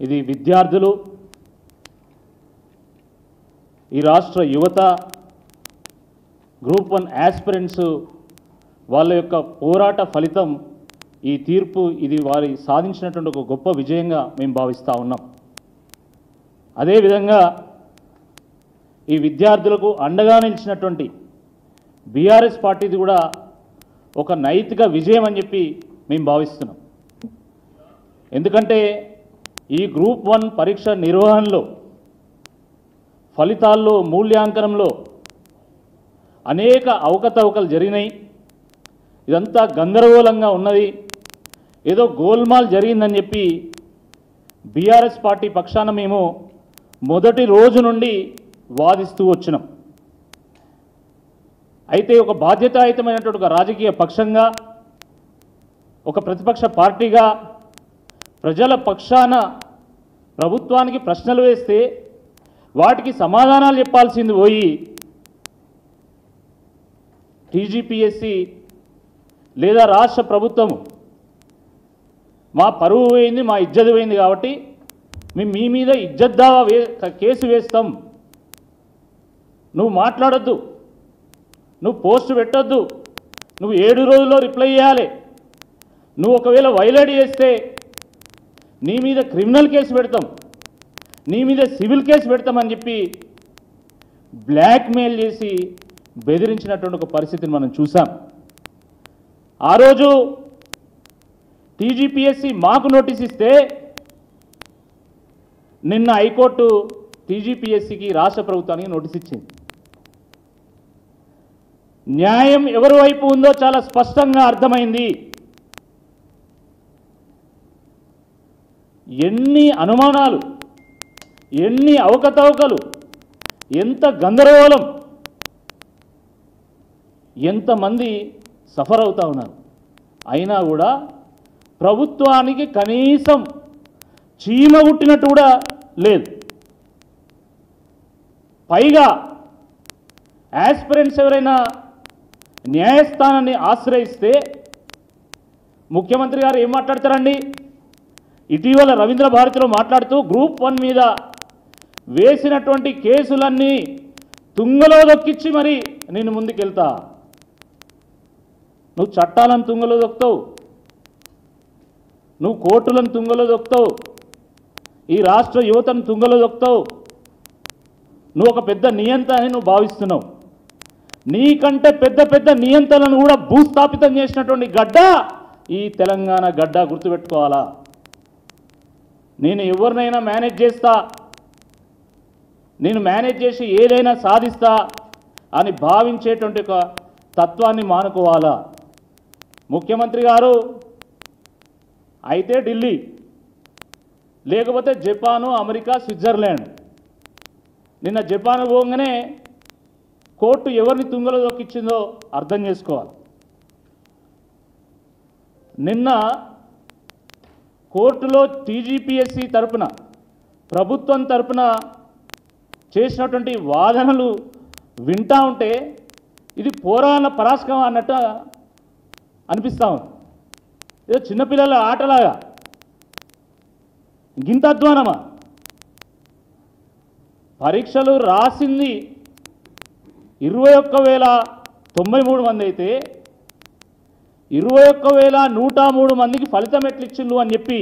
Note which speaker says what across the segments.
Speaker 1: ఇది విద్యార్థులు, ఈ రాష్ట్ర యువత, గ్రూప్ 1 యాస్పిరెంట్స్ వాళ్ళ యొక్క పోరాట ఫలితం ఈ తీర్పు. ఇది వారి సాధించినటువంటి ఒక గొప్ప విజయంగా మేము భావిస్తూ ఉన్నాం. అదేవిధంగా ఈ విద్యార్థులకు అండగా నిలిచినటువంటి బీఆర్ఎస్ పార్టీది కూడా ఒక నైతిక విజయం అని చెప్పి మేము భావిస్తున్నాం. ఎందుకంటే ఈ గ్రూప్ 1 పరీక్ష నిర్వహణలో, ఫలితాల్లో, మూల్యాంకనంలో అనేక అవకతవకలు జరిగినాయి. ఇదంతా గందరగోళంగా ఉన్నది, ఏదో గోల్మాల్ జరిగిందని చెప్పి బీఆర్ఎస్ పార్టీ పక్షాన మేము మొదటి రోజు నుండి వాదిస్తూ వచ్చినాం. అయితే ఒక బాధ్యతాయుతమైనటువంటి ఒక రాజకీయ పక్షంగా, ఒక ప్రతిపక్ష పార్టీగా ప్రజల పక్షాన ప్రభుత్వానికి ప్రశ్నలు వేస్తే వాటికి సమాధానాలు చెప్పాల్సింది పోయి టీజీపీఎస్సీ లేదా రాష్ట్ర ప్రభుత్వము మా పరువు పోయింది, మా ఇజ్జత్ పోయింది కాబట్టి మేము మీ మీద ఇజ్జత్ దావా కేసు వేస్తాం, నువ్వు మాట్లాడొద్దు, నువ్వు పోస్ట్ పెట్టొద్దు, నువ్వు 7 రోజుల్లో రిప్లై చేయాలి, నువ్వు ఒకవేళ వైలేట్ చేస్తే నీ మీద క్రిమినల్ కేసు పెడతాం, నీ మీద సివిల్ కేసు పెడతామని చెప్పి బ్లాక్మెయిల్ చేసి బెదిరించినటువంటి ఒక పరిస్థితిని మనం చూసాం. ఆ రోజు టీజీపీఎస్సీ మాకు నోటీస్ ఇస్తే నిన్న హైకోర్టు టీజీపీఎస్సీకి, రాష్ట్ర ప్రభుత్వానికి నోటీస్ ఇచ్చింది. న్యాయం ఎవరి వైపు ఉందో చాలా స్పష్టంగా అర్థమైంది. ఎన్ని అనుమానాలు, ఎన్ని అవకతవకలు, ఎంత గందరగోళం, ఎంతమంది సఫర్ అవుతా ఉన్నారు. అయినా కూడా ప్రభుత్వానికి కనీసం చీమ గుట్టినట్టు కూడా లేదు. పైగా యాస్పిరెంట్స్ ఎవరైనా న్యాయస్థానాన్ని ఆశ్రయిస్తే ముఖ్యమంత్రి గారు ఏం మాట్లాడతారండి? ఇటీవల రవీంద్ర భారతిలో మాట్లాడుతూ గ్రూప్ 1 మీద వేసినటువంటి కేసులన్నీ తుంగలో దొక్కించి మరి నేను ముందుకెళ్తా. నువ్వు చట్టాలను తుంగలో దొక్కుతావు, నువ్వు కోర్టులను తుంగలో దొక్కుతావు, ఈ రాష్ట్ర యువతను తుంగలో దొక్కుతావు, నువ్వు ఒక పెద్ద నియంత అని నువ్వు భావిస్తున్నావు. నీకంటే పెద్ద పెద్ద నియంతలను కూడా భూస్థాపితం చేసినటువంటి గడ్డ ఈ తెలంగాణ గడ్డ, గుర్తుపెట్టుకోవాలా. నేను ఎవరినైనా మేనేజ్ చేస్తా, నేను మేనేజ్ చేసి ఏదైనా సాధిస్తా అని భావించేటువంటి ఒక తత్వాన్ని మానుకోవాలా. ముఖ్యమంత్రి గారు అయితే ఢిల్లీ, లేకపోతే జపాను, అమెరికా, స్విట్జర్లాండ్. నిన్న జపాన్ పోగానే కోర్టు ఎవరిని తుంగలో దొక్కించిందో అర్థం చేసుకోవాలి. నిన్న కోర్టులో టీజీపీఎస్సీ తరపున, ప్రభుత్వం తరపున చేసినటువంటి వాదనలు వింటా ఉంటే ఇది పోరాణ పరాస్కం అన్నట్టు అనిపిస్తూ ఉంది. ఏదో చిన్నపిల్లల ఆటలాగా, గింత అధ్వానమా? పరీక్షలు రాసింది 21,093 మంది అయితే 21,103 మందికి ఫలితం ఎట్లిచ్చిండ్రు అని చెప్పి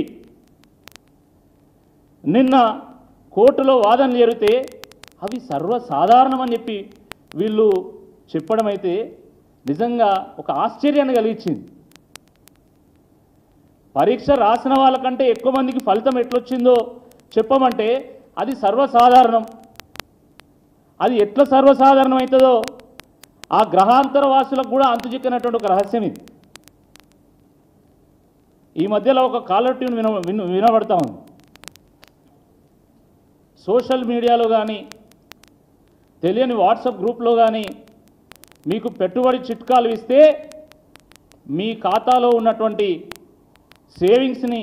Speaker 1: నిన్న కోర్టులో వాదనలు జరిగితే అవి సర్వసాధారణమని చెప్పి వీళ్ళు చెప్పడం అయితే నిజంగా ఒక ఆశ్చర్యాన్ని కలిగించింది. పరీక్ష రాసిన వాళ్ళకంటే ఎక్కువ మందికి ఫలితం ఎట్లొచ్చిందో చెప్పమంటే అది సర్వసాధారణం. అది ఎట్లా సర్వసాధారణం అవుతుందో ఆ గ్రహాంతర వాసులకు కూడా అంతుచిక్కినటువంటి ఒక రహస్యం ఇది. ఈ మధ్యలో ఒక కాలర్ ట్యూన్ వినబడతా ఉంది. సోషల్ మీడియాలో కానీ, తెలియని వాట్సాప్ గ్రూప్లో కానీ మీకు పెట్టుబడి చిట్కాలు ఇస్తే మీ ఖాతాలో ఉన్నటువంటి సేవింగ్స్ని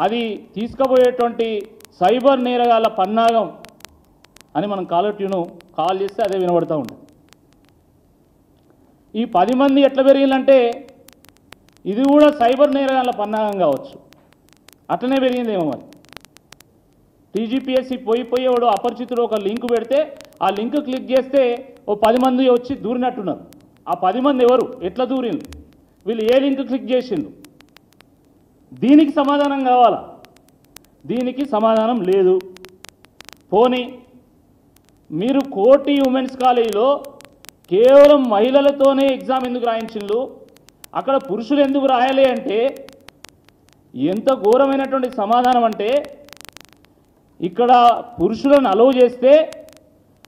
Speaker 1: అది తీసుకుపోయేటువంటి సైబర్ నేరగాళ్ళ పన్నాగం అని మనం కాలర్ ట్యూను కాల్ చేస్తే అదే వినబడుతూ ఉంటుంది. ఈ 10 మంది ఎట్లా పెరిగిందంటే ఇది కూడా సైబర్ నేరగాళ్ళ పన్నాగం కావచ్చు, అట్లనే పెరిగిందేమో మరి. టీజీపీఎస్సీ పోయేవాడు అపరిచితుడు ఒక లింక్ పెడితే ఆ లింక్ క్లిక్ చేస్తే ఓ 10 మంది వచ్చి దూరినట్టున్నారు. ఆ 10 మంది ఎవరు, ఎట్లా దూరింది, వీళ్ళు ఏ లింక్ క్లిక్ చేసిండు? దీనికి సమాధానం కావాలా? దీనికి సమాధానం లేదు. పోనీ మీరు కోటి ఉమెన్స్ కాలేజీలో కేవలం మహిళలతోనే ఎగ్జామ్ ఎందుకు రాయించిండ్రు, అక్కడ పురుషులు ఎందుకు రాయాలి అంటే ఎంత ఘోరమైనటువంటి సమాధానం అంటే, ఇక్కడ పురుషులను అలౌ చేస్తే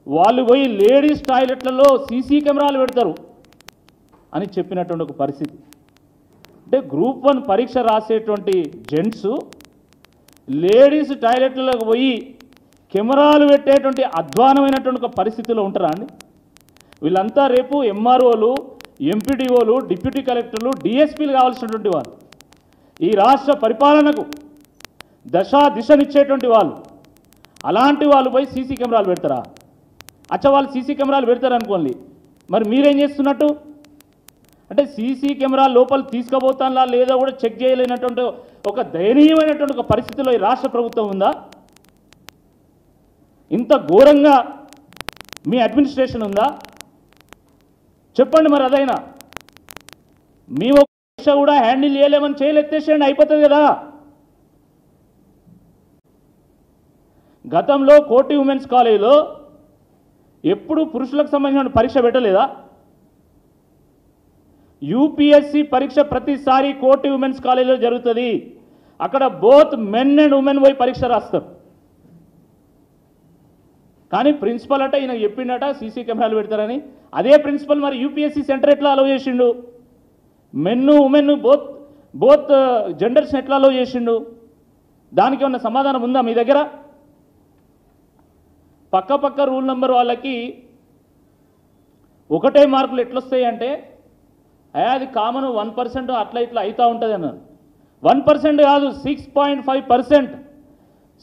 Speaker 1: వాళ్ళు పోయి లేడీస్ టాయిలెట్లలో సీసీ కెమెరాలు పెడతారు అని చెప్పినటువంటి ఒక పరిస్థితి. అంటే గ్రూప్ 1 పరీక్ష రాసేటువంటి జెంట్స్ లేడీస్ టాయిలెట్లకు పోయి కెమెరాలు పెట్టేటువంటి అధ్వానమైనటువంటి ఒక పరిస్థితిలో ఉంటారా అండి? వీళ్ళంతా రేపు ఎంఆర్ఓలు, ఎంపీడీఓలు, డిప్యూటీ కలెక్టర్లు, డిఎస్పీలు కావాల్సినటువంటి వాళ్ళు, ఈ రాష్ట్ర పరిపాలనకు దిశనిచ్చేటువంటి వాళ్ళు. అలాంటి వాళ్ళు పోయి సీసీ కెమెరాలు పెడతారా? వాళ్ళు సీసీ కెమెరాలు పెడతారు అనుకోండి, మరి మీరేం చేస్తున్నట్టు? అంటే సీసీ కెమెరా లోపల తీసుకుపోతానా లేదో కూడా చెక్ చేయలేనటువంటి ఒక దయనీయమైనటువంటి ఒక పరిస్థితిలో ఈ రాష్ట్ర ప్రభుత్వం ఉందా? ఇంత ఘోరంగా మీ అడ్మినిస్ట్రేషన్ ఉందా? చెప్పండి మరి. అదైనా మీ ఒక పరీక్ష కూడా హ్యాండిల్ చేయలేమని చేయలేత్తేసేయండి, అయిపోతుంది కదా. గతంలో కోటి ఉమెన్స్ కాలేజీలో ఎప్పుడు పురుషులకు సంబంధించిన పరీక్ష పెట్టలేదా? యూపీఎస్సీ పరీక్ష ప్రతిసారి కోటి ఉమెన్స్ కాలేజీలో జరుగుతుంది. అక్కడ బోత్ మెన్ అండ్ ఉమెన్ పోయి పరీక్ష రాస్తారు. కానీ ప్రిన్సిపల్ అంటే ఈయన చెప్పిండట సీసీ కెమెరాలు పెడతారని. అదే ప్రిన్సిపల్ మరి యూపీఎస్సీ సెంటర్ ఎట్లా అలౌ చేసిండు? మెన్ను ఉమెన్ బోత్ జెండర్స్ని ఎట్లా అలౌ చేసిండు? దానికి ఏమన్నా సమాధానం ఉందా మీ దగ్గర? పక్క రూల్ నెంబర్ వాళ్ళకి ఒకటే మార్కులు ఎట్లొస్తాయి అంటే, అది కామన్ 1% అట్లా ఇట్లా అవుతూ ఉంటుంది అన్నారు. 1% కాదు, 6.5%.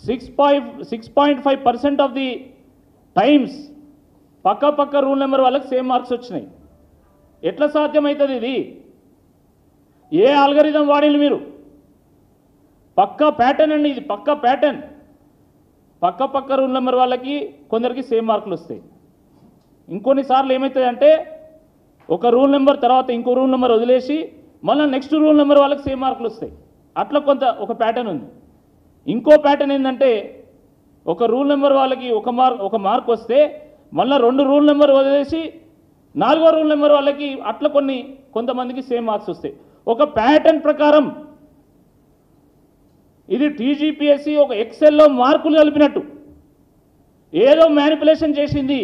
Speaker 1: 6.5% ఆఫ్ ది టైమ్స్ పక్క రూల్ నెంబర్ వాళ్ళకి సేమ్ మార్క్స్ వచ్చినాయి. ఎట్లా సాధ్యమవుతుంది ఇది? ఏ ఆల్గరిథం వాడిల్లు మీరు? పక్కా ప్యాటర్న్ అండి ఇది, పక్కా ప్యాటర్న్. పక్క రూల్ నెంబర్ వాళ్ళకి కొందరికి సేమ్ మార్కులు వస్తాయి. ఇంకొన్నిసార్లు ఏమవుతుంది అంటే ఒక రూల్ నెంబర్ తర్వాత ఇంకో రూల్ నెంబర్ వదిలేసి మళ్ళీ నెక్స్ట్ రూల్ నెంబర్ వాళ్ళకి సేమ్ మార్కులు వస్తాయి. అట్లా ఒక ప్యాటర్న్ ఉంది. ఇంకో ప్యాటర్న్ ఏంటంటే ఒక రూల్ నెంబర్ వాళ్ళకి ఒక మార్క్ వస్తే మళ్ళీ 2 రూల్ నెంబర్ వదిలేసి 4వ రూల్ నెంబర్ వాళ్ళకి అట్లా కొంతమందికి సేమ్ మార్క్స్ వస్తాయి. ఒక ప్యాటర్న్ ప్రకారం ఇది టీజీపీఎస్సీ ఒక ఎక్సెల్లో మార్కులు కలిపినట్టు ఏదో మ్యానిపులేషన్ చేసింది.